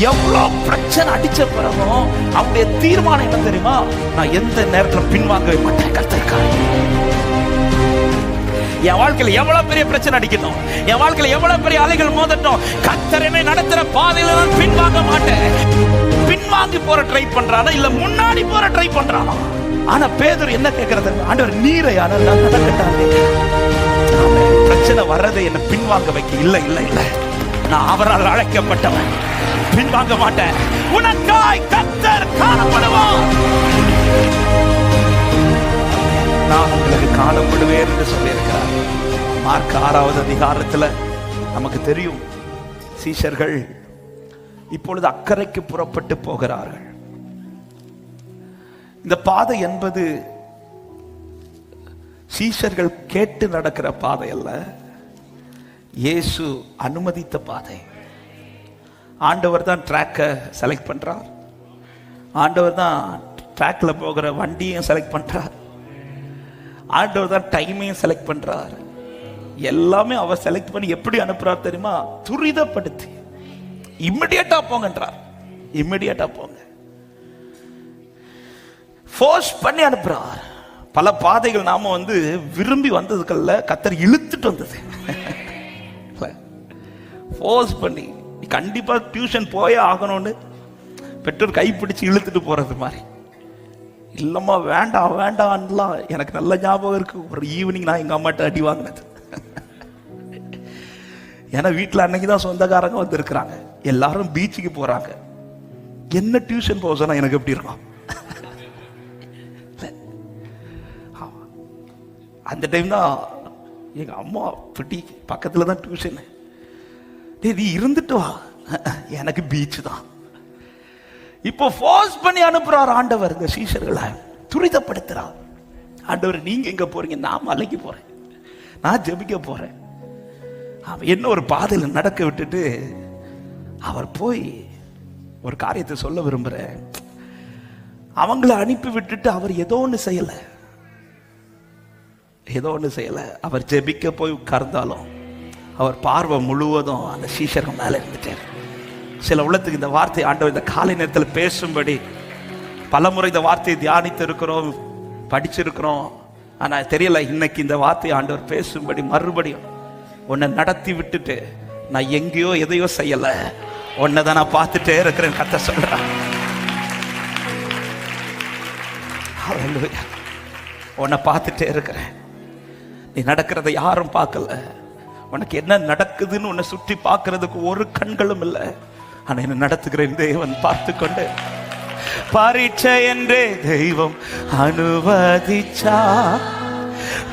எவ்வளவு பிரச்சனை அடிச்ச பிறகும் அவனுடைய தீர்மானம் என்ன தெரியுமா? நான் எந்த நேரத்தில் பின்வாங்கவே மாட்டேன். கர்த்தருக்காக என் வாழ்க்கையில எவ்வளவு பெரிய பிரச்சனை அடிக்கணும், என் வாழ்க்கையில எவ்வளவு பெரிய அலைகள் மோதட்டும், கர்த்தர் என்னை நடத்துற பாதையில நான் பின்வாங்க மாட்டேன். பின்வாங்கி போற ட்ரை பண்றானா இல்ல முன்னாடி போற ட்ரை பண்றானா? ஆனா பேதுரு என்ன கேட்கறது? ஆண்டவர் நீரை பிரச்சனை வர்றதை என்ன பின்வாங்க வைக்க. இல்ல இல்ல இல்ல, நான் அவரால் அழைக்கப்பட்டவன், பின்வாங்க மாட்டேன். உனக்காய் கர்த்தர் காணப்படுவார். நான் உங்களுக்கு காணப்படுவேன் என்று சொல்லியிருக்கிறார். மார்க் 6வது அதிகாரத்தில் நமக்கு தெரியும், சீஷர்கள் இப்பொழுது அக்கறைக்கு புறப்பட்டு போகிறார்கள். இந்த பாதை என்பது சீஷர்கள் கேட்டு நடக்கிற பாதை அல்ல, இயேசு அனுமதித்த பாதை. ஆண்டவர் தான் ட்ராக்கை செலக்ட் பண்றார், ஆண்டவர் தான் ட்ராக்ல போகிற வண்டியும் செலக்ட் பண்றார், ஆண்டவர் தான் டைமையும் செலக்ட் பண்றார். எல்லாமே அவர் செலக்ட் பண்ணி எப்படி அனுப்புறார் தெரியுமா? துரிதப்படுத்தி இம்மிடியேட்டா போங்கன்றார். இம்மிடியேட்டா போங்க, ஃபோர்ஸ் பண்ணி அனுப்புறார். பல பாதைகள் நாம விரும்பி வந்ததுக்கல்ல, கர்த்தர் இழுத்துட்டு வந்தது. ஃபோர்ஸ் பண்ணி கண்டிப்பா டியூஷன் போயே ஆகணும்னு பெற்றோர் கைப்பிடிச்சு இழுத்துட்டு போறது மாதிரி. இல்லம்மா வேண்டாம் வேண்டாம்லாம் எனக்கு நல்ல ஞாபகம் இருக்கு. ஒரு ஈவினிங் நான் எங்க அம்மாட்ட அடி வாங்கினது. ஏன்னா வீட்டில் அன்னைக்குதான் சொந்தக்காரங்க வந்திருக்கிறாங்க, எல்லாரும் பீச்சுக்கு போறாங்க. என்ன டியூஷன் போக சொன்னா எனக்கு எப்படி இருக்கும்? அந்த டைம் தான் எங்க அம்மா பிடி பக்கத்துல தான் டியூஷன். நீ இருந்துட்டு வா, எனக்கு பீச் தான். இப்போ ஃபோர்ஸ் பண்ணி அனுப்புறார் ஆண்டவர். இந்த சீஷர்களை துரிதப்படுத்துறார். ஆண்டவர் நீங்க எங்க போறீங்க? நான் மலைக்கு போறேன், நான் ஜெபிக்க போறேன். என்ன ஒரு பாதையில் நடக்க விட்டுட்டு அவர் போய் ஒரு காரியத்தை சொல்ல விரும்புற. அவங்கள அனுப்பி விட்டுட்டு அவர் ஏதோ ஒன்று செய்யல, ஏதோ ஒன்று செய்யல. அவர் ஜெபிக்க போய் உட்கார்ந்தாலும் அவர் பார்வை முழுவதும் அந்த சீஷர்கள் மேல இருந்துட்டார். சில உள்ளத்துக்கு இந்த வார்த்தை ஆண்டவர் இந்த காலை நேரத்தில் பேசும்படி பலமுறை இந்த வார்த்தையை தியானித்து இருக்கிறோம், படிச்சிருக்கிறோம். ஆனா தெரியல, இன்னைக்கு இந்த வார்த்தை ஆண்டவர் பேசும்படி மறுபடியும் உன்னை நடத்தி விட்டுட்டு நான் எங்கேயோ எதையோ செய்யல, உன்னைதான் நான் பார்த்துட்டே இருக்கிறேன். கத்த சொல்றான், உன்னை பார்த்துட்டே இருக்கிறேன். நீ நடக்கிறத யாரும் பார்க்கல, உனக்கு என்ன நடக்குதுன்னு உன்னை சுற்றி பார்க்கறதுக்கு ஒரு கண்களும் இல்லை. ஆனா என்ன நடத்துகிறேன் தேவன் பார்த்து கொண்டு. பரீட்சை என்றே தெய்வம் அனுமதிச்சா,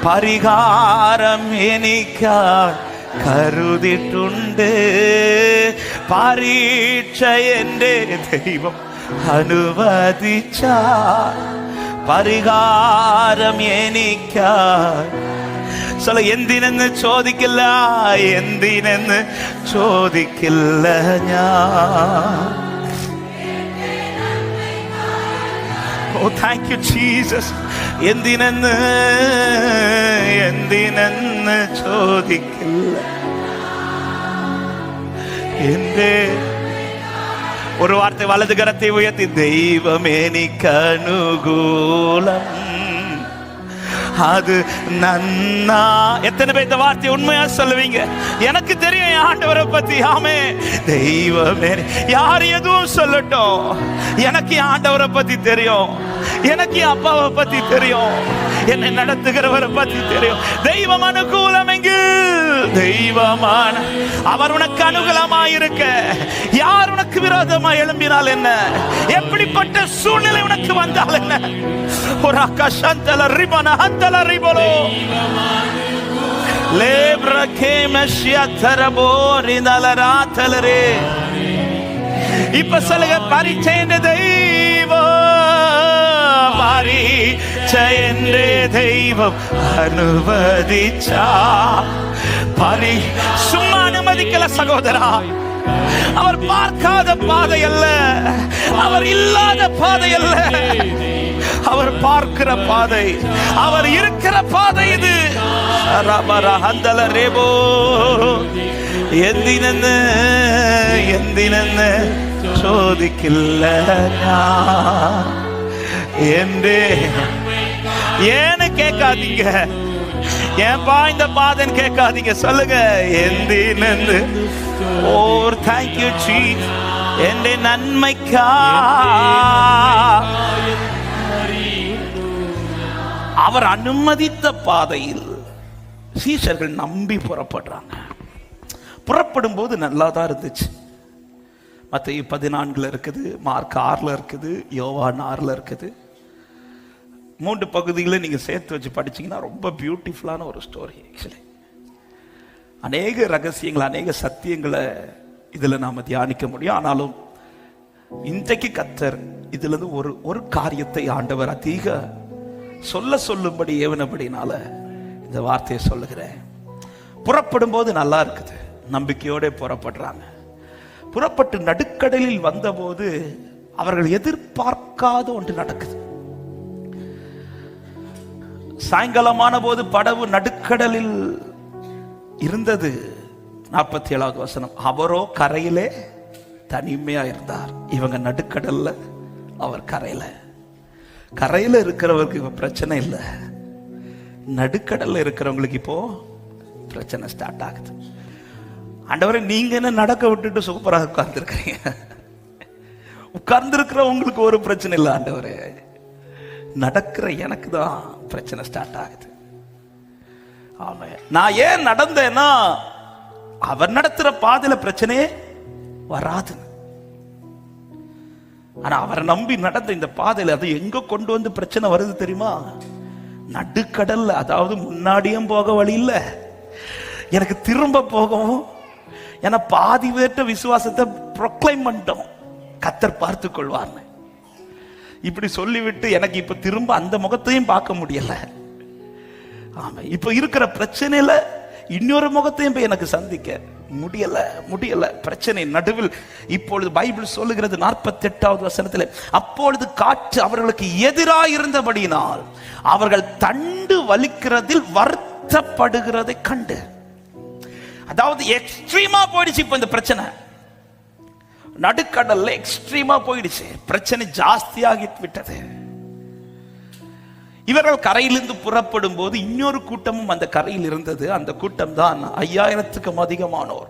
பரிகாரம் எனக்காய் கருதிட்டுண்டு. பரீட்சை என்றே தெய்வம் அனுமதிச்சா, பரிகாரம் எனக்காய். சொல்ல, എന്തിനെന്ന് ചോദിക്കില്ല, എന്തിനെന്ന് ചോദിക്കില്ല ഞാൻ. Oh, thank you Jesus. എന്തിനെന്ന് ചോദിക്കില്ല എന്റെ. ഒരു വാർത്ത വലത് കരത്തെ ഉയർത്തി, ദൈവം എനിക്ക് അനുകൂലം, அது நன்னா. எத்தனை பேர் இந்த வார்த்தையை உண்மையா சொல்லுவீங்க? எனக்கு தெரியும் என் ஆண்டவரை பத்தி. ஆமே, தெய்வமே, யார் எதுவும் சொல்லட்டும், எனக்கு என் ஆண்டவரை பத்தி தெரியும், எனக்கு என் அப்பாவை பத்தி தெரியும், என்னை நடத்துகிறவரை பத்தி தெரியும். தெய்வம் அனுகூலம் எங்கு? தெய்வமான அவர் உனக்கு அனுகூலமாயிருக்க யார் உனக்கு விரோதமா எழும்பினால் என்ன? எப்படிப்பட்ட சூழ்நிலை உனக்கு வந்தால் என்ன? ஒரு ஆகாஷந்தல ரிபன ஹந்தல ரிபலோ லேப்ரகே மஷ்யா தரபோ ரிதல ராதலரே. இப்ப சொல்லுங்க, பரீட்சை என்ற தெய்வம், பரீட்சை என்ற தெய்வம் அனுமதிச்சா. சும்மா அனுமதிக்கல சகோதரா. அவர் பார்க்காத பாதை அல்ல, அவர் இல்லாத பாதை அல்ல, அவர் பார்க்கிற பாதை, அவர் இருக்கிற பாதை இது. എന്തിനെന്ന് ചോദിക്കില്ല ഞാൻ എന്റെ ஏன்னு கேட்காதீங்க, ஏன்பா இந்த பாதன் கேட்காதீங்க, சொல்லுங்க എന്തിനെന്ന്. ஓர் தேங்க்யூ ஜீ, എന്റെ നന്മയ്ക്കാ அவர் அனுமதித்த பாதையில் சீஷர்கள் நம்பி புறப்படுறாங்க. புறப்படும் போது நல்லா தான் இருந்துச்சு. மத்தேயு 14 இருக்குது, மார்க் 6 இருக்குது, யோவான் 6 இருக்குது. 3 பகுதிகளை நீங்க சேர்த்து வச்சு படிச்சீங்கன்னா ரொம்ப பியூட்டிஃபுல்லான ஒரு ஸ்டோரி. ஆக்சுவலி அநேக ரகசியங்கள், அநேக சத்தியங்களை இதுல நாம தியானிக்க முடியும். ஆனாலும் இன்றைக்கு கர்த்தர் இதுல இருந்து ஒரு காரியத்தை ஆண்டவர் அதிக சொல்லும்படி ஏவனபடினால இந்த வார்த்தையை சொல்லுகிறேன். புறப்படும் போது நல்லா இருக்குது, நம்பிக்கையோட புறப்படுறாங்க. புறப்பட்டு நடுக்கடலில் வந்தபோது அவர்கள் எதிர்பார்க்காத ஒன்று நடக்குது. சாயங்காலமான போது படகு நடுக்கடலில் இருந்தது. 47வது வசனம், அவரோ கரையிலே தனிமையா இருந்தார். இவங்க நடுக்கடல்ல, அவர் கரையில. கரையில இருக்கிறவருக்கு இப்ப பிரச்சனை இல்லை, நடுக்கடல்ல இருக்கிறவங்களுக்கு இப்போ பிரச்சனை ஸ்டார்ட் ஆகுது. ஆண்டவரே, நீங்க என்ன நடக்க விட்டுட்டு சூப்பராக உட்கார்ந்துருக்கீங்க, உட்கார்ந்துருக்கிறவங்களுக்கு ஒரு பிரச்சனை இல்லை ஆண்டவரே, நடக்கிற எனக்கு தான் பிரச்சனை ஸ்டார்ட் ஆகுது. ஆமா, நான் ஏன் நடந்தேன்னா அவர் நடத்துற பாதையில பிரச்சனையே வராது. ஆனா அவரை நம்பி நடந்த இந்த பாதையில அது எங்க கொண்டு வந்து பிரச்சனை வருது தெரியுமா? நடுக்கடல்ல. அதாவது முன்னாடியும் போக வழி இல்லை, எனக்கு திரும்ப போகவும், ஏன்னா பாதி பேர்ட்ட விசுவாசத்தை ப்ரொக்ளைம் பண்ணிட்டோம், கர்த்தர் பார்த்து கொள்வார்னு இப்படி சொல்லிவிட்டு எனக்கு இப்ப திரும்ப அந்த முகத்தையும் பார்க்க முடியல. ஆமா, இப்ப இருக்கிற பிரச்சனையில இன்னொரு முகத்தையும் போய் எனக்கு சந்திக்க முடியல. பிரச்சனை நடுவில் இப்பொழுது பைபிள் சொல்லுகிறது 48வது வசனத்தில், அப்பொழுது காற்று அவர்களுக்கு எதிராக இருந்தபடியினால் அவர்கள் தண்டு வலிக்கிறதில் வருத்தப்படுகிறதை கண்டு. அதாவது எக்ஸ்ட்ரீமா போயிடுச்சு. இப்ப இந்த பிரச்சனை நடுக்கடல்ல எக்ஸ்ட்ரீமா போயிடுச்சு, பிரச்சனை ஜாஸ்தியாகி விட்டது. இவர்கள் கரையிலிருந்து புறப்படும் போது இன்னொரு கூட்டமும் அந்த கரையில் இருந்தது. அந்த கூட்டம் தான் 5000க்கும் அதிகமானோர்.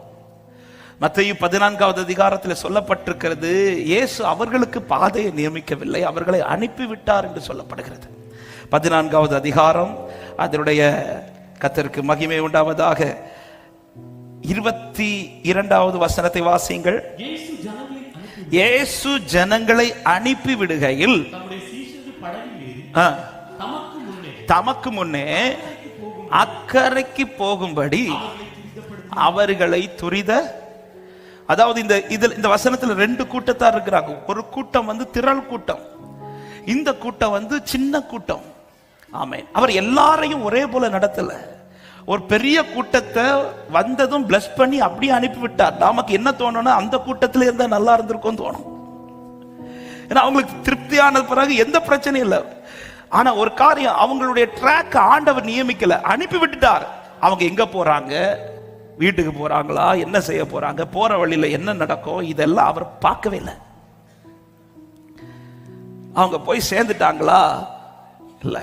மத்தேயு 14வது அதிகாரத்தில் சொல்லப்பட்டிருக்கிறது, இயேசு அவர்களுக்கு பாதையை நியமிக்கவில்லை, அவர்களை அனுப்பிவிட்டார் என்று சொல்லப்படுகிறது. 14வது அதிகாரம், அதனுடைய கர்த்தருக்கு மகிமை உண்டாவதாக 22வது வசனத்தை வாசியுங்கள். இயேசு ஜனங்களை அனுப்பி விடுகையில் தமக்கு முன்னே அக்கறைக்கு போகும்படி அவர்களை துரித. அதாவது இந்த வசனத்துல 2 கூட்டத்தார் இருக்கிறாங்க. ஒரு கூட்டம் வந்து திரள் கூட்டம், இந்த கூட்டம் சின்ன கூட்டம். ஆமென். அவர் எல்லாரையும் ஒரே போல நடத்தல. ஒரு பெரிய கூட்டத்தை வந்ததும் பிளஸ் பண்ணி அப்படியே அனுப்பிவிட்டார். நமக்கு என்ன தோணும்னா அந்த கூட்டத்திலே இருந்தா நல்லா இருந்திருக்கும் தோணும். ஏன்னா அவங்களுக்கு திருப்தியான பிறகு எந்த பிரச்சனையும் இல்லை. ஆனா ஒரு காரியம், அவங்களுடைய ட்ராக் ஆண்டவர் நியமிக்கல, அனுப்பி விட்டுட்டார். அவங்க எங்க போறாங்க, வீட்டுக்கு போறாங்களா, என்ன செய்ய போறாங்க, போற வழியில என்ன நடக்கும், இதெல்லாம் அவர் பார்க்கவே இல்லை. அவங்க போய் சேர்ந்துட்டாங்களா இல்ல,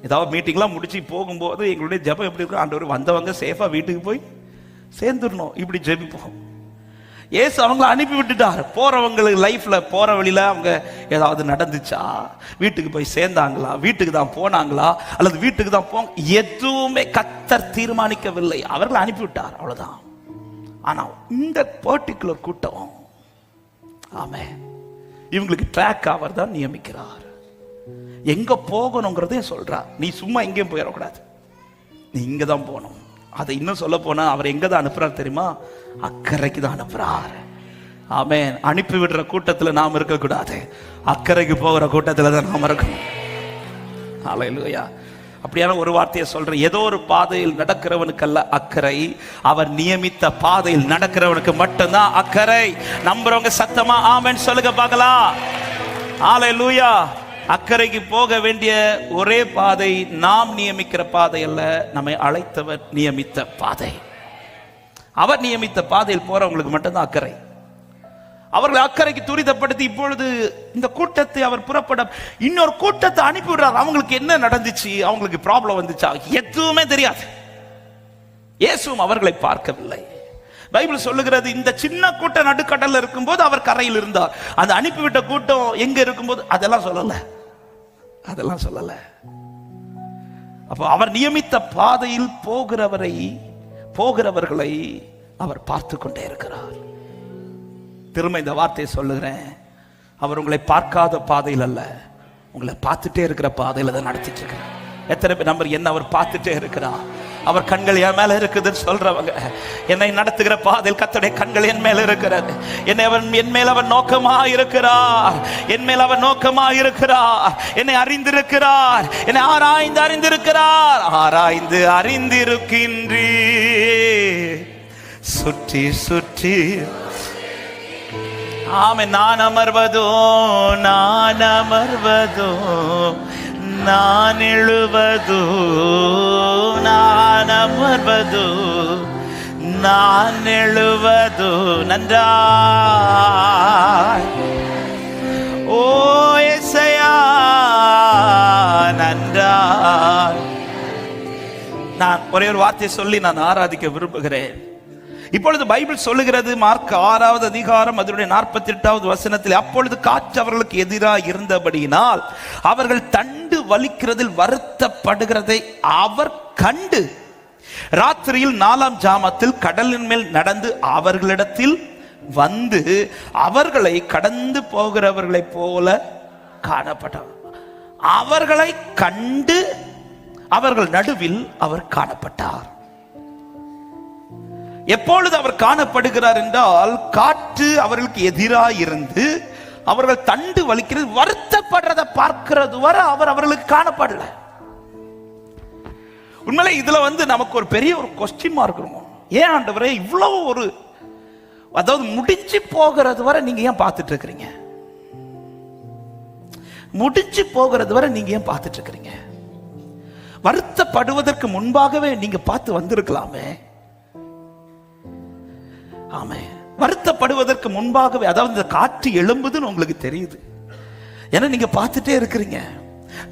ஏதாவது மீட்டிங்லாம் முடிச்சு போகும்போது எங்களுடைய ஜெபம் எப்படி இருக்கும், ஆண்டவர் வந்தவங்க சேஃபா வீட்டுக்கு போய் சேர்ந்துடணும், இப்படி ஜெபிப்போம். ஏசு அவங்களை அனுப்பி விட்டுட்டார். போறவங்களுக்கு லைஃப்ல போற வழியில அவங்க ஏதாவது நடந்துச்சா, வீட்டுக்கு போய் சேர்ந்தாங்களா, வீட்டுக்கு தான் போனாங்களா, அல்லது வீட்டுக்கு தான் போங்க, எதுவுமே கர்த்தர் தீர்மானிக்கவில்லை, அவர்களை அனுப்பிவிட்டார், அவ்வளவுதான். ஆனா இந்த பர்டிகுலர் கூட்டம், ஆமே, இவங்களுக்கு ட்ராக் அவர் தான் நியமிக்கிறார். எங்க போகணுங்கிறதையும் சொல்றார். நீ சும்மா எங்கேயும் போயிடக்கூடாது, நீ இங்க தான் போகணும். அதை இன்னும் சொல்ல போனா அவர் எங்க தான் அனுப்புறார் தெரியுமா? அக்கறைக்கு தான் அனுப்புறார். ஆமென். அனுப்பி விடுற கூட்டத்துல நாம் இருக்க கூடாது, அக்கறைக்கு போகிற கூட்டத்துல தான் நாம் இருக்கணும். ஹல்லேலூயா. அப்படியான ஒரு வார்த்தையை சொல்றேன், ஏதோ ஒரு பாதையில் நடக்கிறவனுக்கல்ல அக்கறை, அவர் நியமித்த பாதையில் நடக்கிறவனுக்கு மட்டும்தான் அக்கறை. நம்புறவங்க சத்தமா ஆமென் சொல்லுங்க பார்க்கலாம். ஹல்லேலூயா. அக்கறைக்கு போக வேண்டிய ஒரே பாதை நாம் நியமிக்கிற பாதை அல்ல, நம்மை அழைத்தவர் நியமித்த பாதை. அவர் நியமித்த பாதையில் போறவங்களுக்கு மட்டும்தான் அக்கறை. அவர்களை அக்கறைக்கு துரிதப்படுத்தி இப்பொழுது இந்த கூட்டத்தை அவர் புறப்பட இன்னொரு கூட்டத்தை அனுப்பி விடுறார். அவங்களுக்கு என்ன நடந்துச்சு, அவங்களுக்கு ப்ராப்ளம் வந்துச்சா, எதுவுமே தெரியாது. இயேசுவும் அவர்களை பார்க்கவில்லை. பைபிள் சொல்லுகிறது, இந்த சின்ன கூட்டம் நடுக்கடல்ல இருக்கும்போது அவர் கரையில் இருந்தார். அந்த அனுப்பிவிட்ட கூட்டம் எங்க இருக்கும்போது அதெல்லாம் சொல்லல. அப்போ அவர் நியமித்த பாதையில் போகிறவர்களை அவர் பார்த்து கொண்டே இருக்கிறார். திரும்ப இந்த வார்த்தையை சொல்லுகிறேன், அவர் உங்களை பார்க்காத பாதையில் அல்ல, உங்களை பார்த்துட்டே இருக்கிற பாதையில தான் நடத்திட்டு இருக்கிறார். எத்தனை பேர் நம்பர் என்ன அவர் பார்த்துட்டே இருக்கிறார்? அவர் கண்கள் என் மேல இருக்குதுன்னு சொல்றவங்க, என்னை நடத்துகிற பாதையில் கர்த்தருடைய கண்கள் என் மேல இருக்கிறது. என் மேல் அவர் நோக்கமா இருக்கிறார். என்னை அறிந்திருக்கிறார். என்னை ஆராய்ந்து அறிந்திருக்கின்றீ. சுற்றி ஆமே. நான் அமர்வதோ நான் எழுவதோ நான் அமர்வதோ நான் எழுவதோ நன்றாய் ஓ இயேசுவே நன்றாய். நான் ஒரே ஒரு வார்த்தை சொல்லி நான் ஆராதிக்க விரும்புகிறேன். இப்பொழுது பைபிள் சொல்லுகிறது, மார்க் 6வது அதிகாரம் அதனுடைய 48வது வசனத்தில், அப்பொழுது காற்று அவர்களுக்கு எதிராக இருந்தபடியினால் அவர்கள் தண்டு வலிக்கிறதில் வருத்தப்படுகிறதை அவர் கண்டு ராத்திரியில் 4ஆம் ஜாமத்தில் கடலின் மேல் நடந்து அவர்களிடத்தில் வந்து அவர்களை கடந்து போகிறவர்களைப் போல காணப்பட்டார். அவர்களை கண்டு அவர்கள் நடுவில் அவர் காணப்பட்டார். எப்பொழுது அவர் காணப்படுகிறார் என்றால், காற்று அவர்களுக்கு எதிராக இருந்து அவர்கள் தண்டு வலிக்கிறது வருத்தப்படுறதை பார்க்கிறது வரை அவர் அவர்களுக்கு காணப்படல. உண்மையிலே இதுல நமக்கு ஒரு பெரிய ஒரு கொஸ்டின் மார்க் இருக்கும். ஏன் ஆண்டவரே இவ்வளவு ஒரு, அதாவது முடிஞ்சு போகிறது வரை நீங்க ஏன் பார்த்துட்டு இருக்கிறீங்க? முடிஞ்சு போகிறது வரை நீங்க ஏன் பார்த்துட்டு இருக்கிறீங்க? வருத்தப்படுவதற்கு முன்பாகவே நீங்க பார்த்து வந்திருக்கலாமே. ஆமே, வருத்தப்படுவதற்கு முன்பாகவே, அதாவது இந்த காற்று எழும்புதுன்னு உங்களுக்கு தெரியுது, ஏன்னா நீங்க பார்த்துட்டே இருக்கிறீங்க.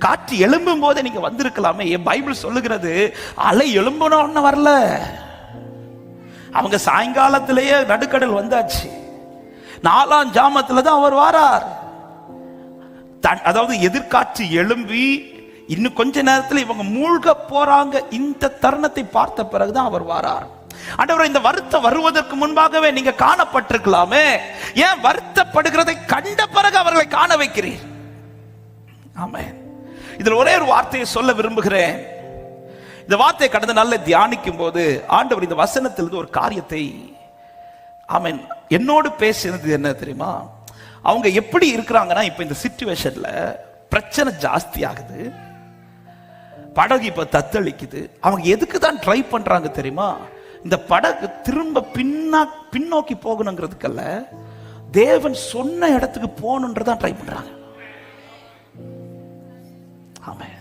காற்று எழும்பும் போதே நீங்க வந்திருக்கலாமே. என் பைபிள் சொல்லுகிறது, அலை எழும்பணும்னு வரல, அவங்க சாயங்காலத்திலேயே நடுக்கடல் வந்தாச்சு. 4ஆம் ஜாமத்துல தான் அவர் வாரார். அதாவது எதிர்காற்று எழும்பி இன்னும் கொஞ்ச நேரத்தில் இவங்க மூழ்க போறாங்க. இந்த தருணத்தை பார்த்த பிறகுதான் அவர் வாரார். ஆண்டவரே, இந்த வருத்தம் வருவதற்கு முன்பாகவே நீங்க காணப்பட்டிருக்கலாமே, ஏன் வருத்தப்படுகிறதை கண்ட பிறகு அவர்களை காண வைக்கிறீர்? ஆமென். இதில் ஒரே ஒரு வார்த்தையை சொல்ல விரும்புகிறேன். இந்த வார்த்தையை கடந்த நாள்ல தியானிக்கும் போது ஆண்டவர் இந்த வசனத்திலிருந்து ஒரு காரியத்தை ஆமென் என்னோடு பேசினது என்ன தெரியுமா? அவங்க எப்படி இருக்கிறாங்கன்னா, இப்ப இந்த சிச்சுவேஷன்ல பிரச்சனை ஜாஸ்தி ஆகுது, படகு இப்ப தத்தளிக்குது. அவங்க எதுக்கு தான் ட்ரை பண்றாங்க தெரியுமா? இந்த படகு திரும்ப பின்னோக்கி போகணுங்கிறதுக்கல்ல, தேவன் சொன்ன இடத்துக்கு போகணுன்றதான் ட்ரை பண்றாங்க. ஆமென்.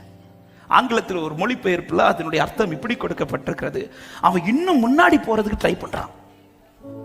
ஆங்கிலத்தில் ஒரு மொழிபெயர்ப்புல அதனுடைய அர்த்தம் இப்படி கொடுக்கப்பட்டிருக்கிறது, அவன் இன்னும் முன்னாடி போறதுக்கு ட்ரை பண்றான்.